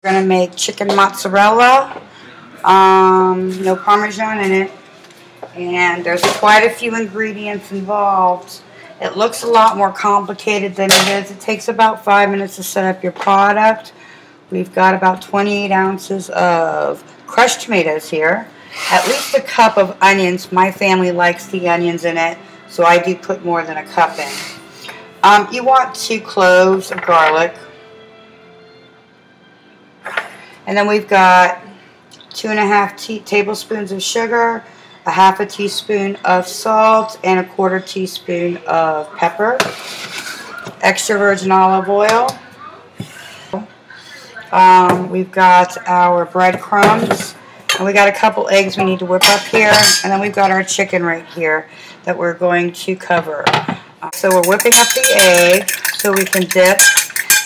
We're going to make chicken mozzarella, no Parmesan in it, and there's quite a few ingredients involved. It looks a lot more complicated than it is. It takes about 5 minutes to set up your product. We've got about 28 ounces of crushed tomatoes here, at least a cup of onions. My family likes the onions in it, so I do put more than a cup in. You want 2 cloves of garlic. And then we've got 2½ tablespoons of sugar, a ½ teaspoon of salt, and a ¼ teaspoon of pepper. Extra virgin olive oil. We've got our breadcrumbs. And we got a couple eggs we need to whip up here. And then we've got our chicken right here that we're going to cover. So we're whipping up the egg so we can dip.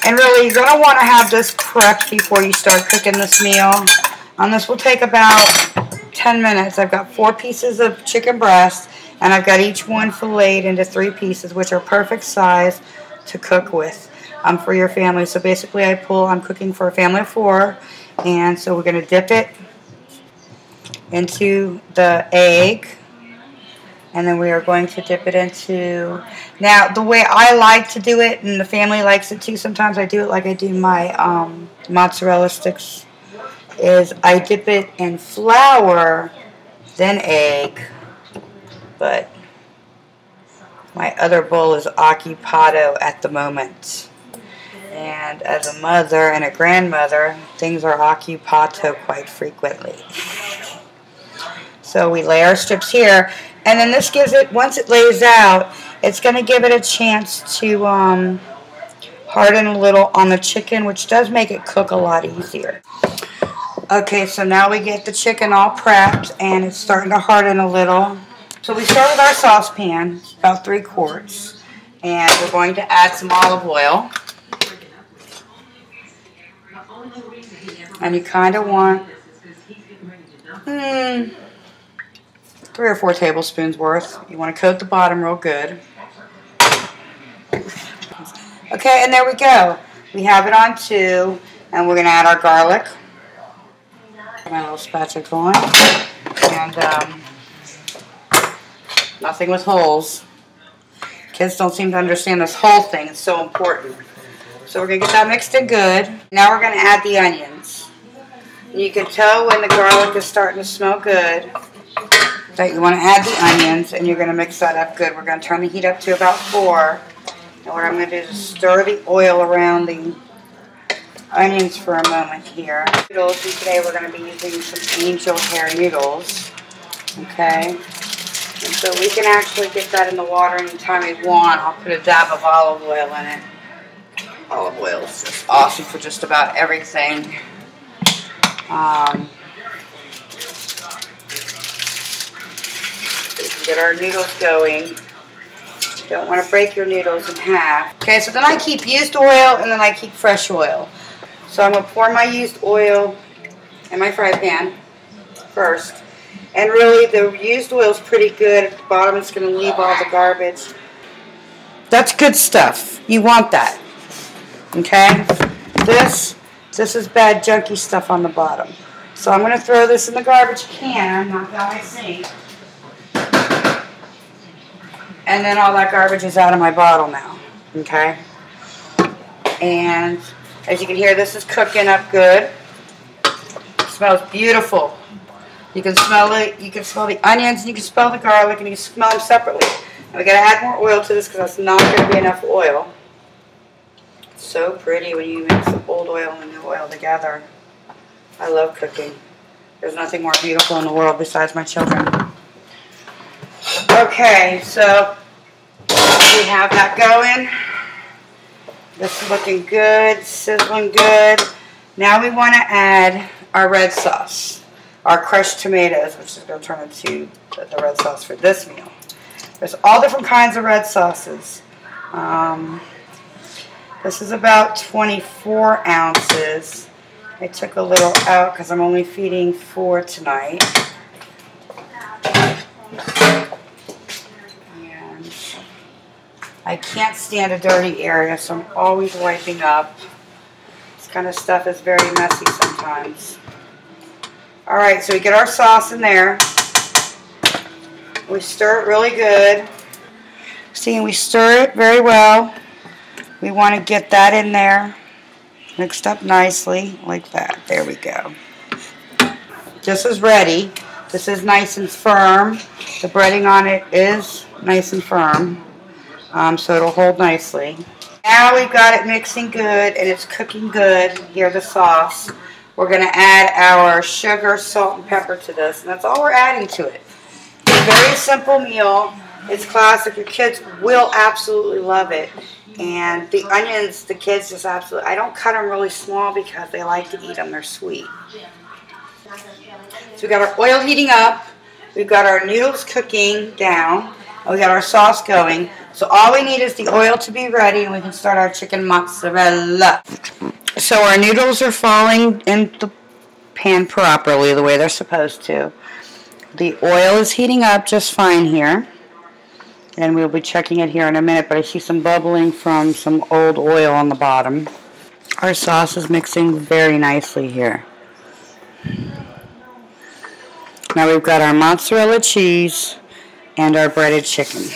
And really, you're going to want to have this prepped before you start cooking this meal. This will take about 10 minutes. I've got 4 pieces of chicken breast, and I've got each one filleted into 3 pieces, which are perfect size to cook with for your family. So basically, I'm cooking for a family of 4, and so we're going to dip it into the egg. And then we are going to dip it into... Now, the way I like to do it, and the family likes it too, sometimes I do it like I do my mozzarella sticks, is I dip it in flour, then egg. But my other bowl is occupado at the moment. And as a mother and a grandmother, things are occupato quite frequently. So we lay our strips here. And then this gives it, once it lays out, it's going to give it a chance to harden a little on the chicken, which does make it cook a lot easier. Okay, so now we get the chicken all prepped, and it's starting to harden a little. So we start with our saucepan, about 3 quarts, and we're going to add some olive oil. And you kind of want 3 or 4 tablespoons worth. You want to coat the bottom real good. Okay, and there we go. We have it on 2, and we're going to add our garlic. My little spatula going. And nothing with holes. Kids don't seem to understand this whole thing. It's so important. So we're going to get that mixed in good. Now we're going to add the onions. And you can tell when the garlic is starting to smell good that you want to add the onions, and you're going to mix that up good. We're going to turn the heat up to about 4. And what I'm going to do is stir the oil around the onions for a moment here. Noodles, and today we're going to be using some angel hair noodles. Okay? And so we can actually get that in the water anytime we want. I'll put a dab of olive oil in it. Olive oil is just awesome for just about everything. Get our noodles going. Don't want to break your noodles in half. Okay, so then I keep used oil and then I keep fresh oil. So I'm going to pour my used oil in my fry pan first. And really, the used oil is pretty good. At the bottom, it's going to leave all the garbage. That's good stuff. You want that. Okay? This is bad, junky stuff on the bottom. So I'm going to throw this in the garbage can, not down my sink. And then all that garbage is out of my bottle now, okay? And as you can hear, this is cooking up good. It smells beautiful. You can smell it. You can smell the onions, and you can smell the garlic, and you can smell them separately. And we got to add more oil to this because that's not going to be enough oil. It's so pretty when you mix the old oil and the new oil together. I love cooking. There's nothing more beautiful in the world besides my children. Okay, so we have that going. This is looking good, sizzling good. Now we want to add our red sauce, our crushed tomatoes, which is going to turn into the red sauce for this meal. There's all different kinds of red sauces. This is about 24 ounces. I took a little out because I'm only feeding 4 tonight. And I can't stand a dirty area, so I'm always wiping up. It's kind of stuff is very messy sometimes. Alright, so we get our sauce in there. We stir it really good. See, we stir it very well. We want to get that in there, mixed up nicely, like that. There we go. This is ready. This is nice and firm. The breading on it is nice and firm, so it'll hold nicely. Now we've got it mixing good and it's cooking good. Here's the sauce. We're going to add our sugar, salt, and pepper to this, and that's all we're adding to it. It's a very simple meal. It's classic. Your kids will absolutely love it. And the onions, the kids just absolutely, I don't cut them really small because they like to eat them. They're sweet. So we've got our oil heating up, we've got our noodles cooking down, and we got our sauce going. So all we need is the oil to be ready, and we can start our chicken mozzarella. So our noodles are falling in the pan properly, the way they're supposed to. The oil is heating up just fine here, and we'll be checking it here in a minute, but I see some bubbling from some old oil on the bottom. Our sauce is mixing very nicely here. Now we've got our mozzarella cheese and our breaded chicken.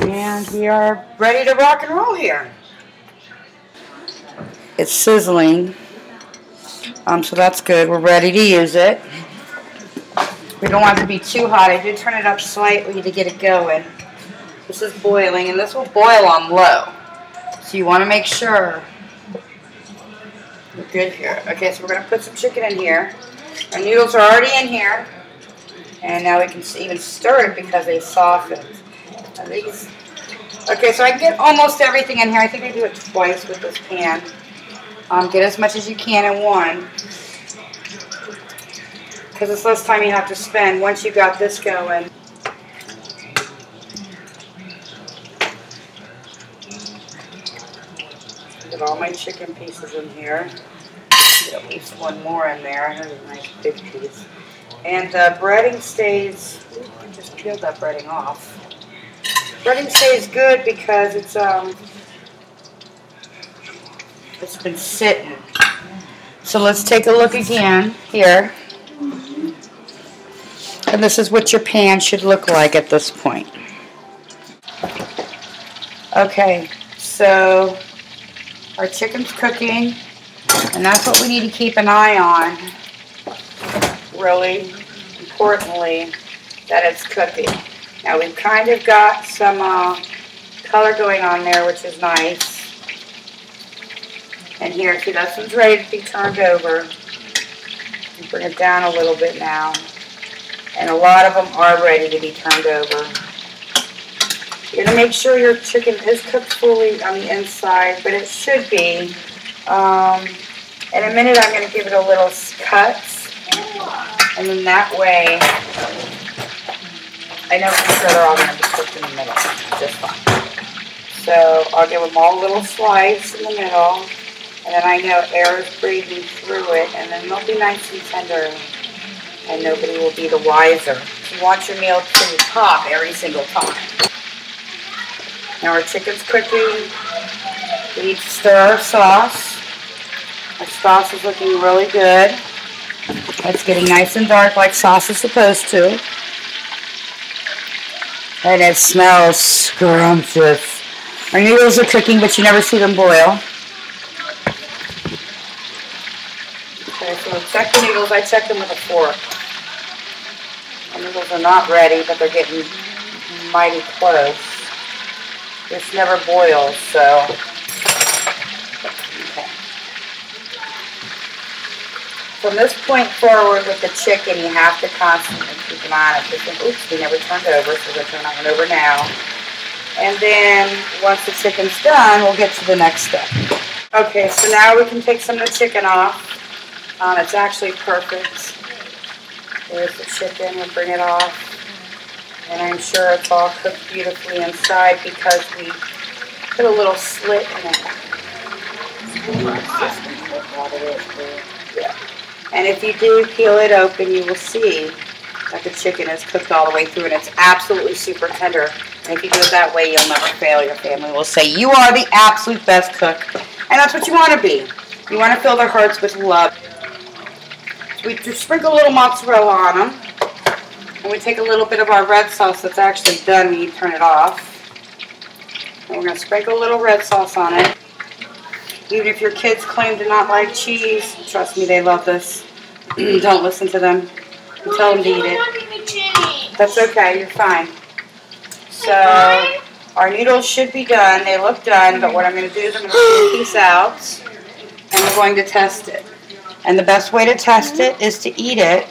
And we are ready to rock and roll here. It's sizzling, so that's good. We're ready to use it. We don't want it to be too hot. I did turn it up slightly to get it going. This is boiling, and this will boil on low. So you want to make sure we're good here. Okay, so we're going to put some chicken in here. Our noodles are already in here, and now we can even stir it because they softened. Okay, so I can get almost everything in here. I think I do it twice with this pan. Get as much as you can in one, because it's less time you have to spend once you got this going. Get all my chicken pieces in here. Get at least one more in there. There's a nice big piece. And breading stays, I just peeled that breading off. Breading stays good because it's been sitting. So let's take a look again here. And this is what your pan should look like at this point. Okay, so our chicken's cooking. And that's what we need to keep an eye on, really importantly, that it's cooking. Now we've kind of got some color going on there, which is nice. And here, see, that one's ready to be turned over. Bring it down a little bit now. And a lot of them are ready to be turned over. You're going to make sure your chicken is cooked fully on the inside, but it should be. In a minute, I'm going to give it a little cut, and then that way, I know for sure they're all going to be cooked in the middle, just fine. So I'll give them all a little slice in the middle, and then I know air is breathing through it, and then they'll be nice and tender, and nobody will be the wiser. You want your meal to pop every single time. Now our chicken's cooking. We need to stir our sauce. Our sauce is looking really good. It's getting nice and dark like sauce is supposed to. And it smells scrumptious. Our noodles are cooking, but you never see them boil. Okay, so we'll check the noodles. I check them with a fork. The noodles are not ready, but they're getting mighty close. This never boils, so... From this point forward with the chicken, you have to constantly keep an eye on it. Oops, we never turned over, so we're going to turn that one over now. And then, once the chicken's done, we'll get to the next step. Okay, so now we can take some of the chicken off. It's actually perfect. There's the chicken, we'll bring it off. And I'm sure it's all cooked beautifully inside because we put a little slit in it. Yeah. And if you do peel it open, you will see that the chicken is cooked all the way through, and it's absolutely super tender. And if you do it that way, you'll never fail. Your family will say, you are the absolute best cook. And that's what you want to be. You want to fill their hearts with love. We just sprinkle a little mozzarella on them. And we take a little bit of our red sauce that's actually done when you turn it off. And we're going to sprinkle a little red sauce on it. Even if your kids claim to not like cheese, trust me, they love this. Don't listen to them. Tell them to eat it. That's okay, you're fine. So, our noodles should be done. They look done, but what I'm going to do is I'm going to pull a piece out, and we're going to test it. And the best way to test it is to eat it,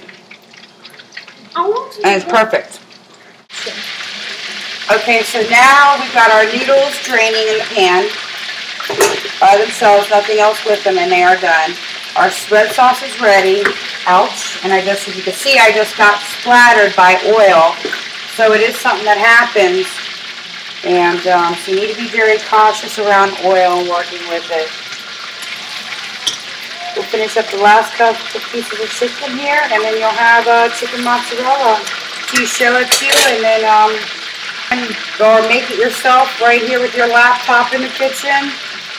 and it's perfect. Okay, so now we've got our noodles draining in the pan by themselves, nothing else with them, and they are done. Our red sauce is ready. Ouch. And as you can see, I just got splattered by oil. So it is something that happens. And so you need to be very cautious around oil and working with it. We'll finish up the last couple pieces of chicken here, and then you'll have chicken mozzarella. So you show it to you, and then go make it yourself right here with your laptop in the kitchen,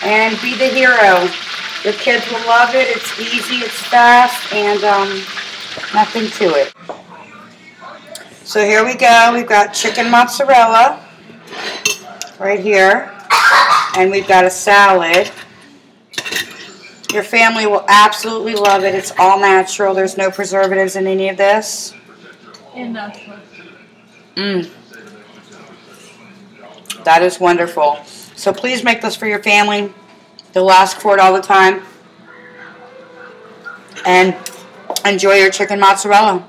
and be the hero. Your kids will love it. It's easy, it's fast, and nothing to it. So here we go. We've got chicken mozzarella right here, and we've got a salad. Your family will absolutely love it. It's all natural. There's no preservatives in any of this. And natural. That is wonderful. So please make this for your family. They'll ask for it all the time. And enjoy your chicken mozzarella.